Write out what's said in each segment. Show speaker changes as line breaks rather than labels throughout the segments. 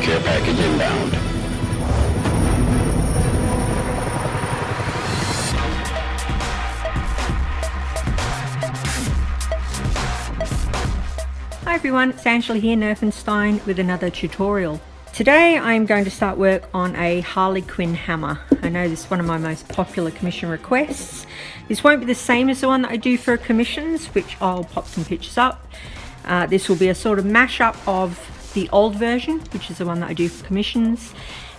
care package inbound.
Hi everyone, it's Angela here, Nerfenstein, with another tutorial. Today I'm going to start work on a Harley Quinn hammer. I know this is one of my most popular commission requests. This won't be the same as the one that I do for commissions, which I'll pop some pictures up. This will be a sort of mashup of the old version, which is the one that I do for commissions,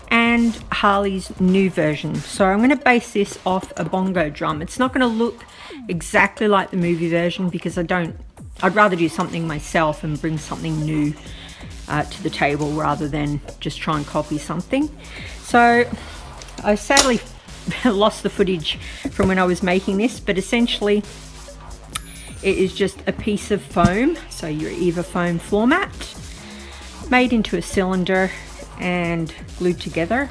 and Harley's new version. So I'm going to base this off a bongo drum. It's not going to look exactly like the movie version because I'd rather do something myself and bring something new to the table rather than just try and copy something. So I sadly lost the footage from when I was making this, but essentially it is just a piece of foam, so your Eva foam floor mat, made into a cylinder and glued together,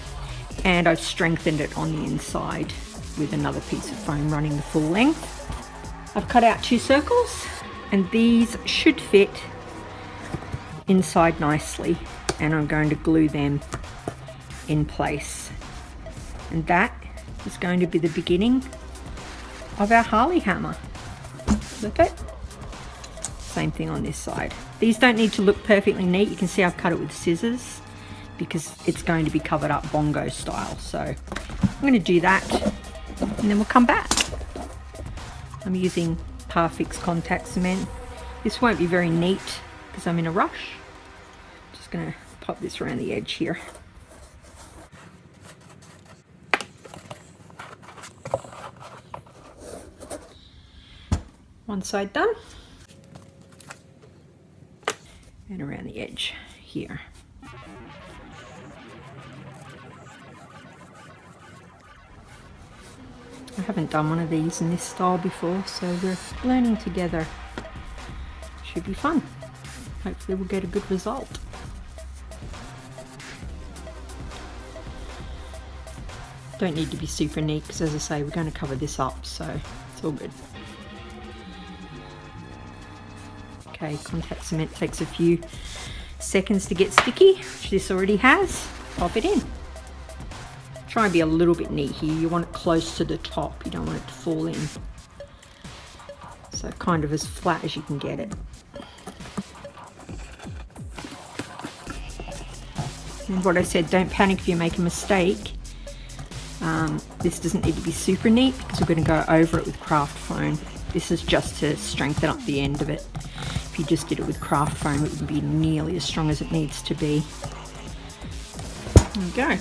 and I've strengthened it on the inside with another piece of foam running the full length. I've cut out 2 circles, and these should fit inside nicely, and I'm going to glue them in place, and that is going to be the beginning of our Harley hammer. Look it. Same thing on this side. These don't need to look perfectly neat. You can see I've cut it with scissors because it's going to be covered up bongo style. So I'm going to do that and then we'll come back. I'm using Parfix contact cement. This won't be very neat because I'm in a rush. Just going to pop this around the edge here. One side done, and around the edge here. I haven't done one of these in this style before, so we're learning together. Should be fun. Hopefully we'll get a good result. Don't need to be super neat because, as I say, we're going to cover this up, so it's all good. Okay, contact cement takes a few seconds to get sticky, which this already has. Pop it in. Try and be a little bit neat here. You want it close to the top. You don't want it to fall in. So kind of as flat as you can get it. And what I said, don't panic if you make a mistake. This doesn't need to be super neat because we're going to go over it with craft foam. This is just to strengthen up the end of it. If you just did it with craft foam, it wouldn't be nearly as strong as it needs to be. There we go.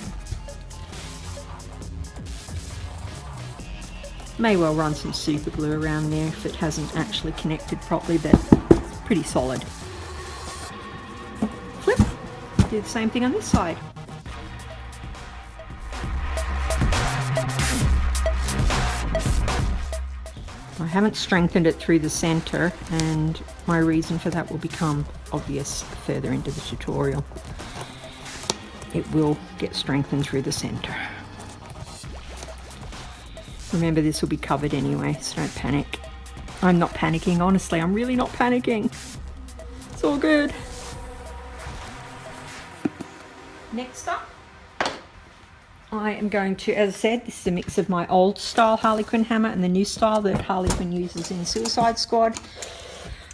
May well run some super glue around there if it hasn't actually connected properly, but it's pretty solid. Flip. Do the same thing on this side. I haven't strengthened it through the center, and my reason for that will become obvious further into the tutorial. It will get strengthened through the center. Remember, this will be covered anyway, so don't panic. I'm not panicking, honestly, I'm really not panicking. It's all good. Next up, I am going to, as I said, this is a mix of my old style Harley Quinn hammer and the new style that Harley Quinn uses in Suicide Squad.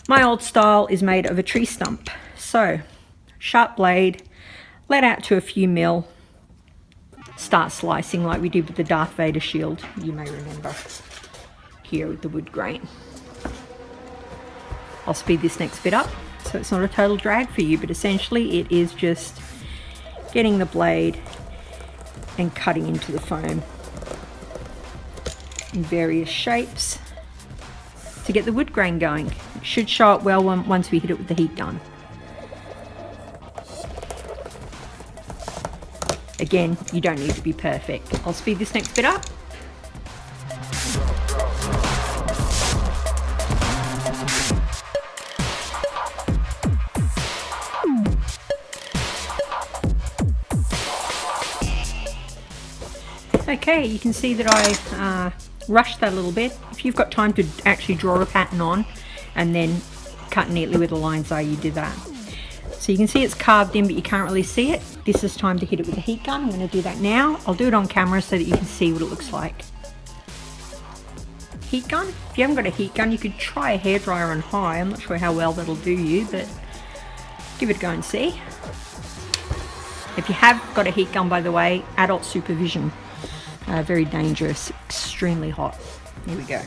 My old style is made of a tree stump. So, sharp blade, let out to a few mil, start slicing like we did with the Darth Vader shield, you may remember, here with the wood grain. I'll speed this next bit up so it's not a total drag for you, but essentially it is just getting the blade and cutting into the foam in various shapes to get the wood grain going. It should show up well once we hit it with the heat gun. Again, you don't need to be perfect. I'll speed this next bit up. Okay, you can see that I rushed that a little bit. If you've got time to actually draw a pattern on and then cut neatly where the lines are, you do that. So you can see it's carved in, but you can't really see it. This is time to hit it with a heat gun. I'm going to do that now. I'll do it on camera so that you can see what it looks like. Heat gun. If you haven't got a heat gun, you could try a hairdryer on high. I'm not sure how well that'll do you, but give it a go and see. If you have got a heat gun, by the way, adult supervision. Very dangerous, extremely hot. Here we go.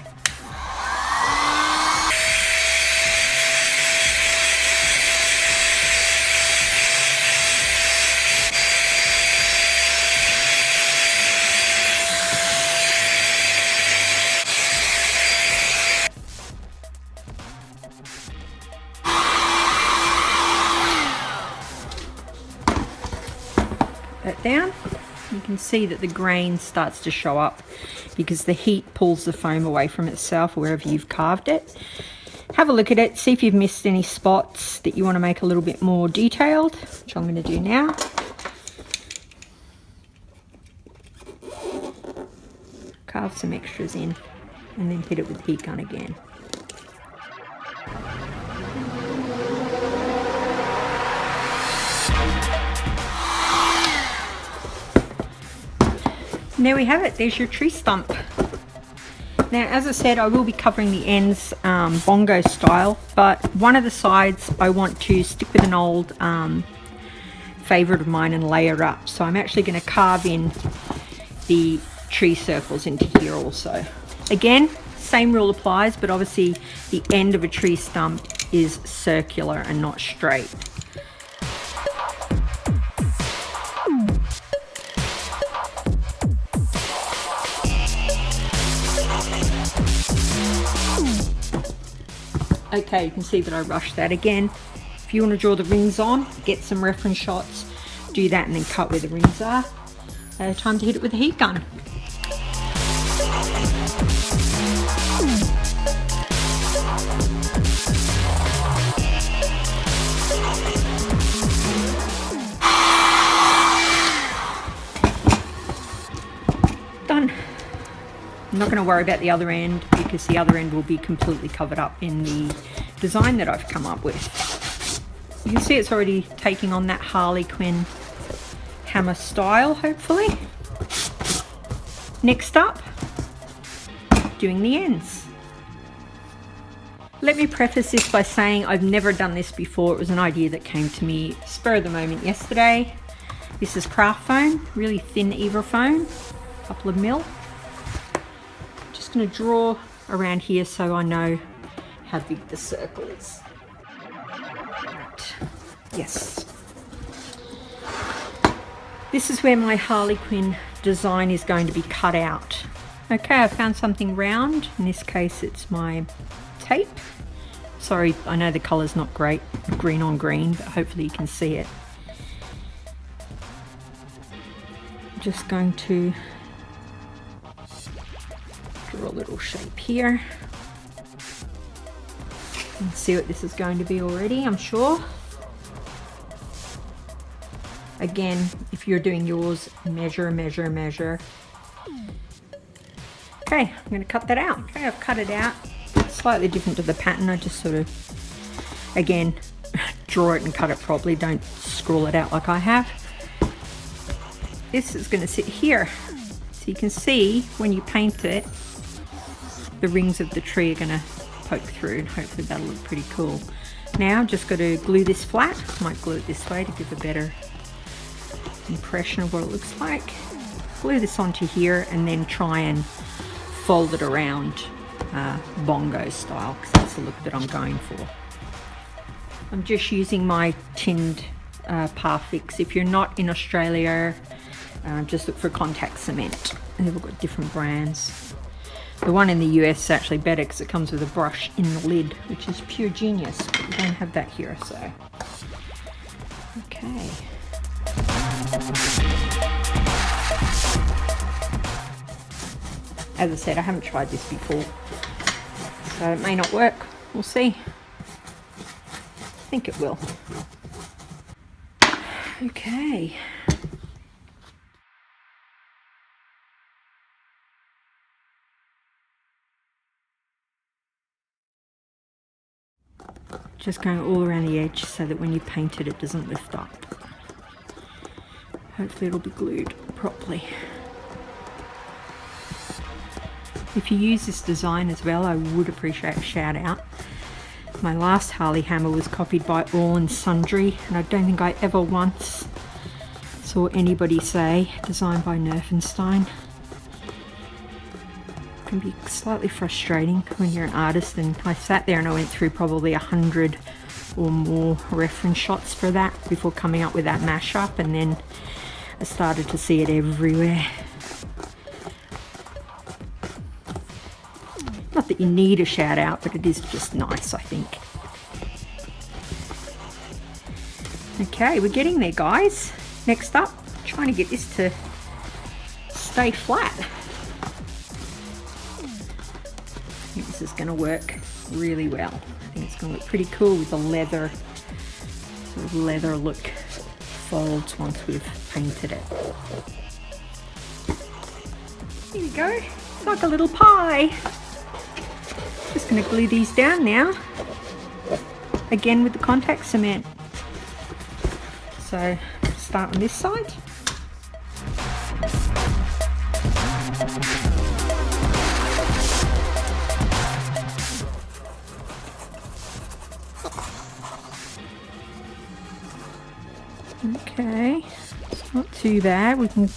That down. You can see that the grain starts to show up because the heat pulls the foam away from itself wherever you've carved it. Have a look at it, see if you've missed any spots that you want to make a little bit more detailed, which I'm going to do now. Carve some extras in and then hit it with the heat gun again. And there we have it, there's your tree stump. Now, as I said, I will be covering the ends bongo style, but one of the sides I want to stick with an old favourite of mine and layer up. So I'm actually going to carve in the tree circles into here also. Again, same rule applies, but obviously the end of a tree stump is circular and not straight. Okay, you can see that I rushed that again. If you want to draw the rings on, get some reference shots, do that and then cut where the rings are. Time to hit it with a heat gun. Done. I'm not going to worry about the other end because the other end will be completely covered up in the design that I've come up with. You can see it's already taking on that Harley Quinn hammer style, hopefully. Next up, doing the ends. Let me preface this by saying I've never done this before. It was an idea that came to me spur of the moment yesterday. This is craft foam, really thin Eva foam, a couple of mil. Going to draw around here so I know how big the circle is. Right. Yes. This is where my Harley Quinn design is going to be cut out. Okay, I found something round. In this case, it's my tape. Sorry, I know the color's not great, green on green, but hopefully you can see it. I'm just going to draw a little shape here and see what this is going to be already, I'm sure. Again, if you're doing yours, measure, measure, measure. Okay, I'm going to cut that out. Okay, I've cut it out. It's slightly different to the pattern. I just sort of, again, draw it and cut it properly. Don't scroll it out like I have. This is going to sit here. So you can see when you paint it, the rings of the tree are going to poke through and hopefully that'll look pretty cool. Now I've just got to glue this flat. I might glue it this way to give a better impression of what it looks like. Glue this onto here and then try and fold it around bongo style because that's the look that I'm going for. I'm just using my tinned Parfix. If you're not in Australia, just look for contact cement. They've all got different brands. The one in the US is actually better because it comes with a brush in the lid, which is pure genius, but we don't have that here, so. Okay. As I said, I haven't tried this before, so it may not work. We'll see. I think it will. Okay. Just going all around the edge so that when you paint it, it doesn't lift up. Hopefully it'll be glued properly. If you use this design as well, I would appreciate a shout out. My last Harley hammer was copied by All and Sundry, and I don't think I ever once saw anybody say designed by Nerfenstein. It can be slightly frustrating when you're an artist, and I sat there and I went through probably 100 or more reference shots for that before coming up with that mashup, and then I started to see it everywhere. Not that you need a shout out, but it is just nice, I think. Okay, we're getting there, guys. Next up, trying to get this to stay flat. I think this is going to work really well. I think it's going to look pretty cool with the leather, sort of leather look folds once we've painted it. Here we go. It's like a little pie. Just going to glue these down now, again with the contact cement. So start on this side. Okay, it's not too bad. We can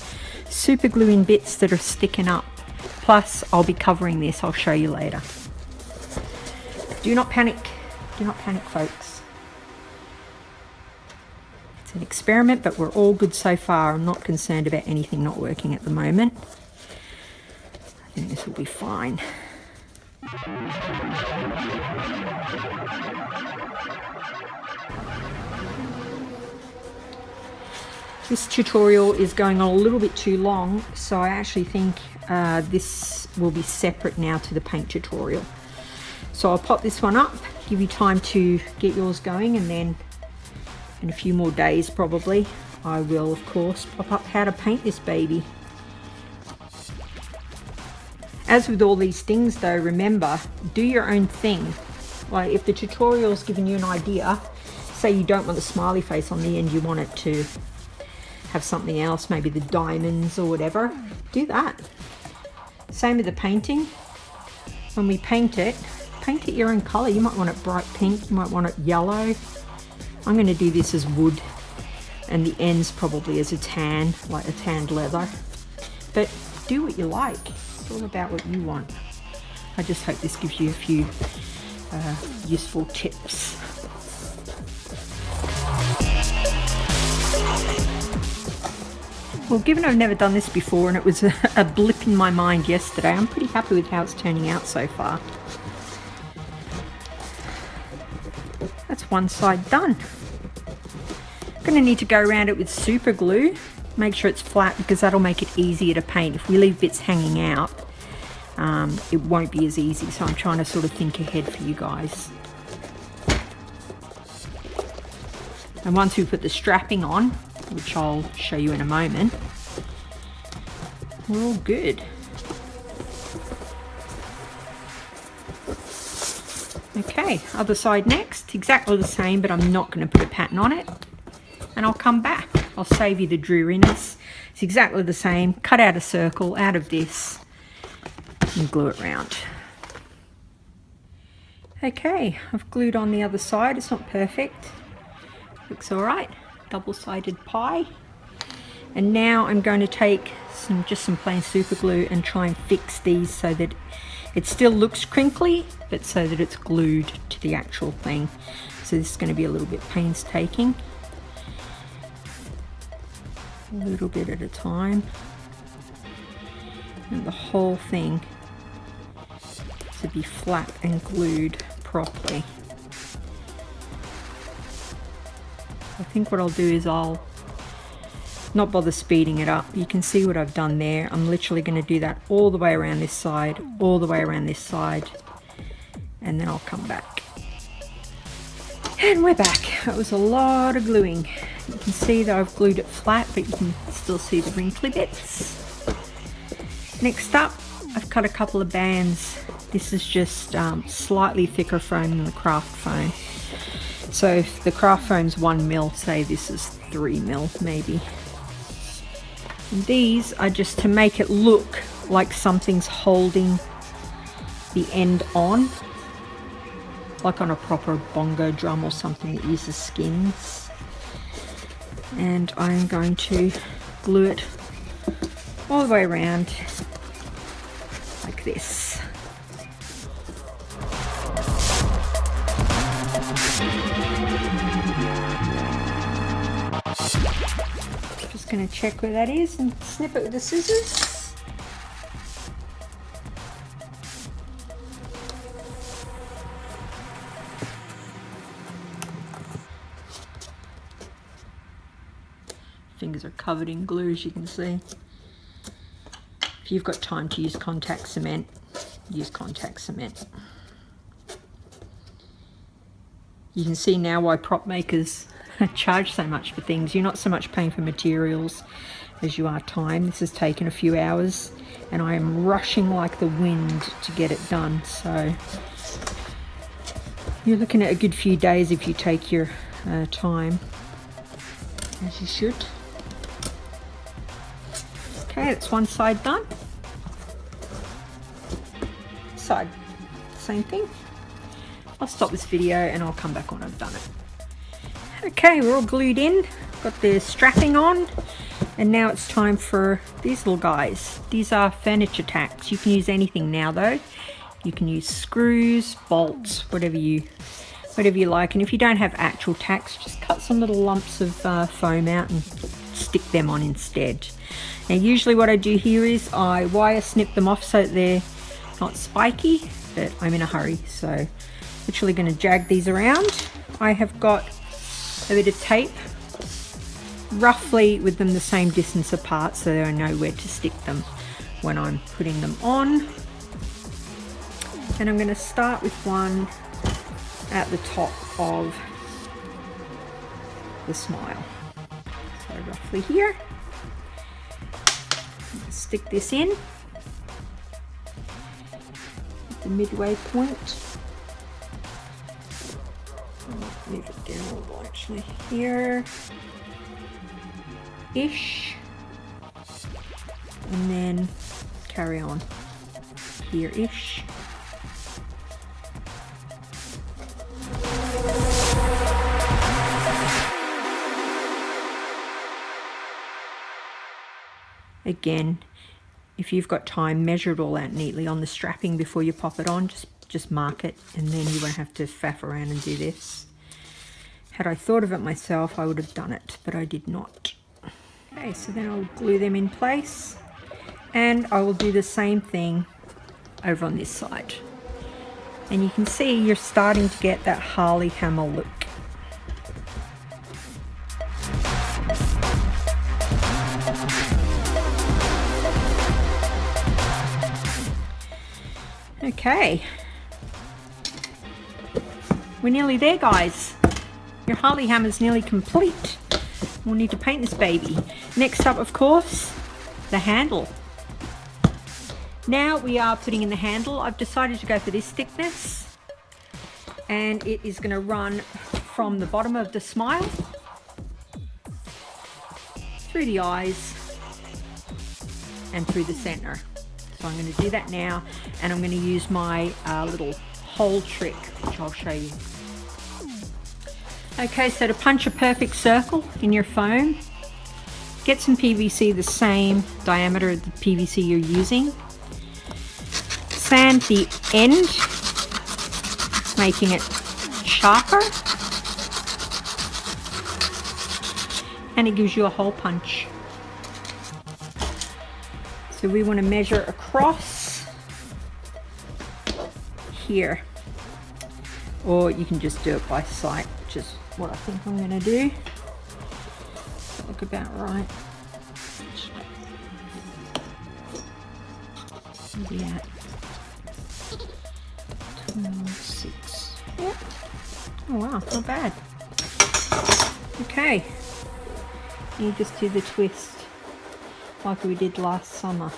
super glue in bits that are sticking up. Plus, I'll be covering this. I'll show you later. Do not panic. Do not panic, folks. It's an experiment, but we're all good so far. I'm not concerned about anything not working at the moment. I think this will be fine. This tutorial is going on a little bit too long, so I actually think this will be separate now to the paint tutorial. So I'll pop this one up, give you time to get yours going, and then in a few more days probably, I will of course pop up how to paint this baby. As with all these things though, remember, do your own thing. Like if the tutorial's giving you an idea, say you don't want the smiley face on the end, you want it to have something else, maybe the diamonds or whatever, do that. Same with the painting. When we paint it your own color. You might want it bright pink, you might want it yellow. I'm going to do this as wood and the ends probably as a tan, like a tanned leather. But do what you like. It's all about what you want. I just hope this gives you a few useful tips. Well, given I've never done this before and it was a blip in my mind yesterday, I'm pretty happy with how it's turning out so far. That's one side done. I'm going to need to go around it with super glue, make sure it's flat because that'll make it easier to paint. If we leave bits hanging out, it won't be as easy, so I'm trying to sort of think ahead for you guys. And once we put the strapping on, which I'll show you in a moment, we're all good. Okay, other side next, exactly the same, but I'm not going to put a pattern on it. And I'll come back. I'll save you the dreariness. It's exactly the same. Cut out a circle out of this and glue it round. Okay, I've glued on the other side. It's not perfect. Looks all right. Double-sided pie. And now I'm going to take just some plain super glue and try and fix these so that it still looks crinkly, but so that it's glued to the actual thing. So this is going to be a little bit painstaking. A little bit at a time. And the whole thing to be flat and glued properly. I think what I'll do is I'll not bother speeding it up. You can see what I've done there. I'm literally going to do that all the way around this side, all the way around this side, and then I'll come back. And we're back. That was a lot of gluing. You can see that I've glued it flat, but you can still see the wrinkly bits. Next up, I've cut a couple of bands. This is just slightly thicker foam than the craft foam. So if the craft foam's 1 mil, say this is 3 mil maybe. And these are just to make it look like something's holding the end on, like on a proper bongo drum or something that uses skins. And I'm going to glue it all the way around like this. Just going to check where that is and snip it with the scissors. Fingers are covered in glue, as you can see. If you've got time to use contact cement, use contact cement. You can see now why prop makers charge so much for things. You're not so much paying for materials as you are time. This has taken a few hours and I am rushing like the wind to get it done. So you're looking at a good few days if you take your time, as you should. Okay, that's one side done. Side, same thing. I'll stop this video and I'll come back when I've done it. Okay, we're all glued in, got the strapping on, and now it's time for these little guys. These are furniture tacks. You can use anything now though. You can use screws, bolts, whatever you like. And if you don't have actual tacks, just cut some little lumps of foam out and stick them on instead. Now usually what I do here is I wire snip them off so that they're not spiky, but I'm in a hurry, so literally going to jag these around. I have got a bit of tape, roughly with them the same distance apart, so I know where to stick them when I'm putting them on. And I'm going to start with one at the top of the smile, so roughly here. Stick this in at the midway point. I'll move it down a little, actually, here ish, and then carry on here ish. Again, if you've got time, measure it all out neatly on the strapping before you pop it on. Just mark it, and then you won't have to faff around and do this. Had I thought of it myself, I would have done it, but I did not. Okay, so then I'll glue them in place, and I will do the same thing over on this side. And you can see you're starting to get that Harley hammer look. Okay, we're nearly there, guys. Your Harley hammer's nearly complete. We'll need to paint this baby. Next up, of course, the handle. Now we are putting in the handle. I've decided to go for this thickness, and it is going to run from the bottom of the smile through the eyes and through the center. So I'm going to do that now, and I'm going to use my little hole trick, which I'll show you. Okay, so to punch a perfect circle in your foam, get some PVC the same diameter of the PVC you're using. Sand the end, making it sharper, and it gives you a hole punch. So we want to measure across here, or you can just do it by sight, which is what I think I'm going to do. Look about right. Yeah. 12.6. Yep. Oh wow, not bad. Okay. You just do the twist like we did last summer,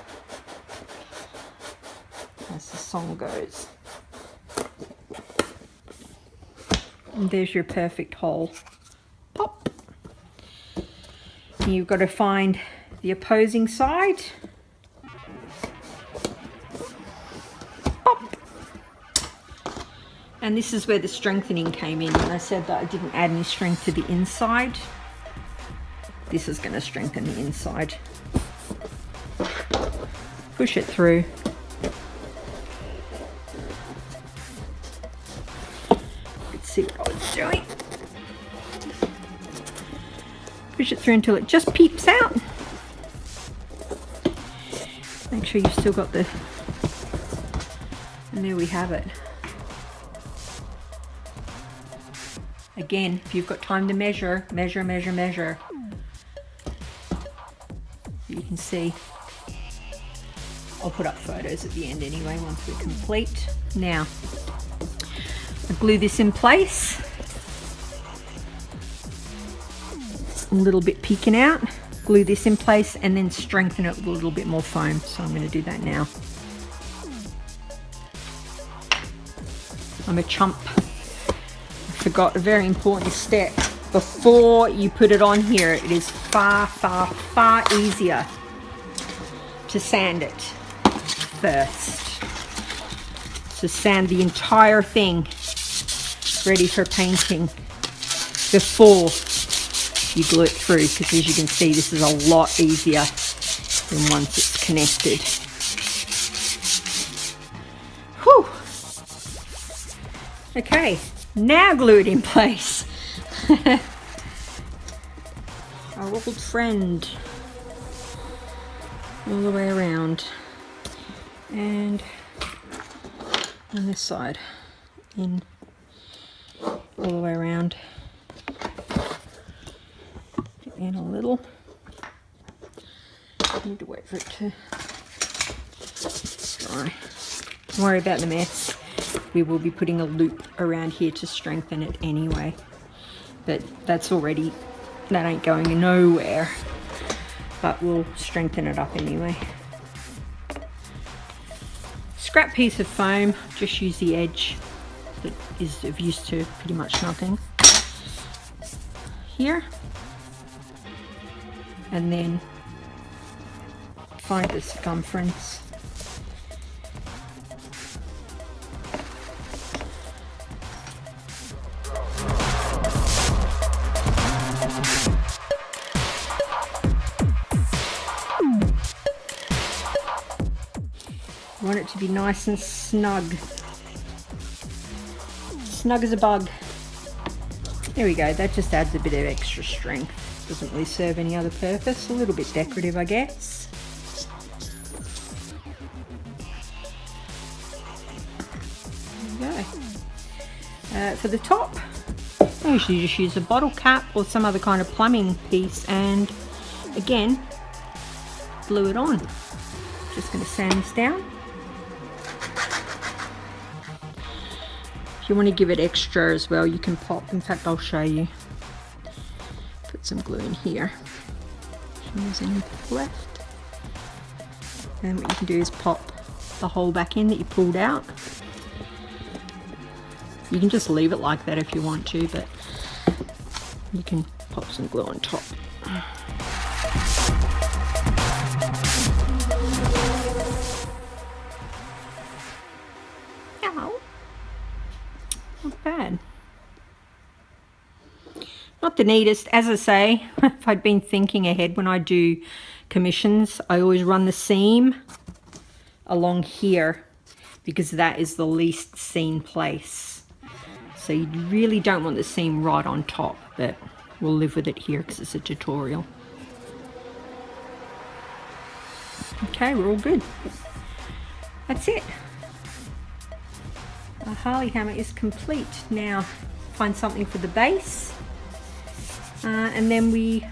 as the song goes. And there's your perfect hole. Pop. You've got to find the opposing side. Pop. And this is where the strengthening came in. And I said that I didn't add any strength to the inside. This is going to strengthen the inside. Push it through. Let's see what I was doing. Push it through until it just peeps out. Make sure you've still got the... And there we have it. Again, if you've got time to measure, measure, measure, measure. You can see. I'll put up photos at the end anyway once we're complete. Now, I glue this in place. A little bit peeking out. Glue this in place and then strengthen it with a little bit more foam. So I'm going to do that now. I'm a chump. I forgot a very important step. Before you put it on here, it is far, far, far easier to sand it first. So sand the entire thing ready for painting before you glue it through, because as you can see, this is a lot easier than once it's connected. Whew. Okay, now glue it in place. Our old friend, all the way around, and on this side, in all the way around, and a little. I need to wait for it to dry. Don't worry about the mess. We will be putting a loop around here to strengthen it anyway. But that's already, that ain't going nowhere. But we'll strengthen it up anyway. Scrap piece of foam, just use the edge that is of use to pretty much nothing. Here. And then find the circumference. You want it to be nice and snug. Snug as a bug. There we go, that just adds a bit of extra strength. Doesn't really serve any other purpose. A little bit decorative, I guess. There we go. For the top, I usually just use a bottle cap or some other kind of plumbing piece, and again, glue it on. Just going to sand this down. If you want to give it extra as well, you can pop. In fact, I'll show you. Put some glue in here. There's any left. And what you can do is pop the hole back in that you pulled out. You can just leave it like that if you want to, but you can pop some glue on top. Ow. Not bad. Not the neatest, as I say. If I'd been thinking ahead when I do commissions, I always run the seam along here because that is the least seen place. So you really don't want the seam right on top, but we'll live with it here because it's a tutorial. Okay, we're all good. That's it. Our Harley hammer is complete. Now find something for the base. And then we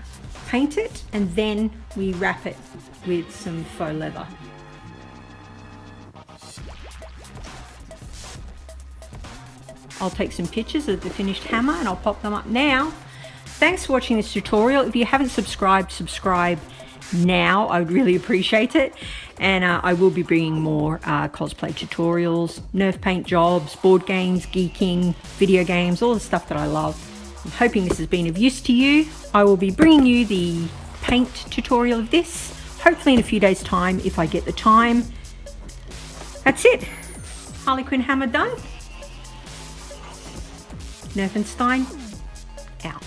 paint it, and then we wrap it with some faux leather. I'll take some pictures of the finished hammer and I'll pop them up now. Thanks for watching this tutorial. If you haven't subscribed, subscribe, now, I would really appreciate it. And I will be bringing more cosplay tutorials, Nerf paint jobs, board games, geeking, video games, all the stuff that I love. I'm hoping this has been of use to you. I will be bringing you the paint tutorial of this, hopefully in a few days' time if I get the time. That's it. Harley Quinn hammer done. Nerfenstein out.